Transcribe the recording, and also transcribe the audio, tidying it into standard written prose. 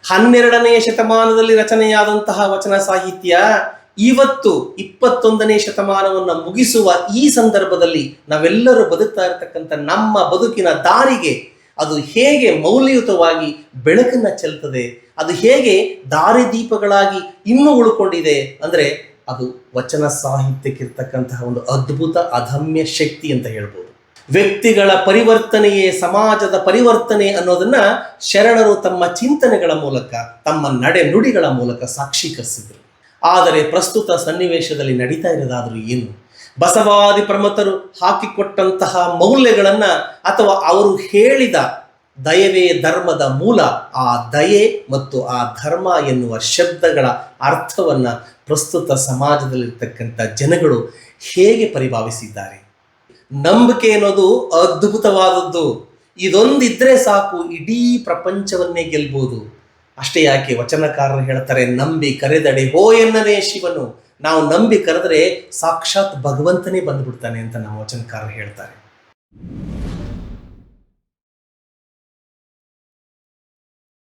12ನೇ ಶತಮಾನದಲ್ಲಿ ರಚನೆಯಾದಂತಹ ವಚನ ಸಾಹಿತ್ಯ ಇವತ್ತು 21ನೇ ಶತಮಾನವನ್ನು ಮುಗಿಸುವ ಈ ಸಂದರ್ಭದಲ್ಲಿ ನಾವೆಲ್ಲರೂ ಬದುಕ್ತಾ ಇರತಕ್ಕಂಥ ನಮ್ಮ ಬದುಕಿನ ದಾರಿಗೆ ಅದು ಹೇಗೆ ಮೌಲ್ಯಯುತವಾಗಿ ಬೆಳಕನ್ನು ಚೆಲ್ತದೆ, ಅದು ಹೇಗೆ ದಾರಿದೀಪಗಳಾಗಿ ಇನ್ನೂ ಉಳ್ಕೊಂಡಿದೆ ಅಂದರೆ ಅದು ವಚನ ಸಾಹಿತ್ಯಕ್ಕಿರ್ತಕ್ಕಂತಹ ಒಂದು ಅದ್ಭುತ ಅದಮ್ಯ ಶಕ್ತಿ ಅಂತ ಹೇಳ್ಬೋದು. ವ್ಯಕ್ತಿಗಳ ಪರಿವರ್ತನೆಯೇ ಸಮಾಜದ ಪರಿವರ್ತನೆ ಅನ್ನೋದನ್ನ ಶರಣರು ತಮ್ಮ ಚಿಂತನೆಗಳ ಮೂಲಕ, ತಮ್ಮ ನಡೆ ನುಡಿಗಳ ಮೂಲಕ ಸಾಕ್ಷೀಕರಿಸಿದ್ರು. ಆದರೆ ಪ್ರಸ್ತುತ ಸನ್ನಿವೇಶದಲ್ಲಿ ನಡೀತಾ ಇರೋದಾದ್ರೂ ಏನು? ಬಸವಾದಿ ಪ್ರಮಥರು ಹಾಕಿಕೊಟ್ಟಂತಹ ಮೌಲ್ಯಗಳನ್ನ ಅಥವಾ ಅವರು ಹೇಳಿದ ದಯವೇ ಧರ್ಮದ ಮೂಲ, ಆ ದಯೆ ಮತ್ತು ಆ ಧರ್ಮ ಎನ್ನುವ ಶಬ್ದಗಳ ಅರ್ಥವನ್ನ ಪ್ರಸ್ತುತ ಸಮಾಜದಲ್ಲಿರ್ತಕ್ಕಂಥ ಜನಗಳು ಹೇಗೆ ಪರಿಭಾವಿಸಿದ್ದಾರೆ? ನಂಬಿಕೆ ಅನ್ನೋದು ಅದ್ಭುತವಾದದ್ದು. ಇದೊಂದಿದ್ರೆ ಸಾಕು, ಇಡೀ ಪ್ರಪಂಚವನ್ನೇ ಗೆಲ್ಬೋದು. ಅಷ್ಟೇ ಯಾಕೆ ವಚನಕಾರರು ಹೇಳ್ತಾರೆ, ನಂಬಿ ಕರೆದಡೆ ಹೋ ಎನ್ನನೇ ಶಿವನು. ನಾವು ನಂಬಿ ಕರೆದ್ರೆ ಸಾಕ್ಷಾತ್ ಭಗವಂತನೇ ಬಂದ್ಬಿಡ್ತಾನೆ ಅಂತ ನಮ್ಮ ವಚನಕಾರರು ಹೇಳ್ತಾರೆ.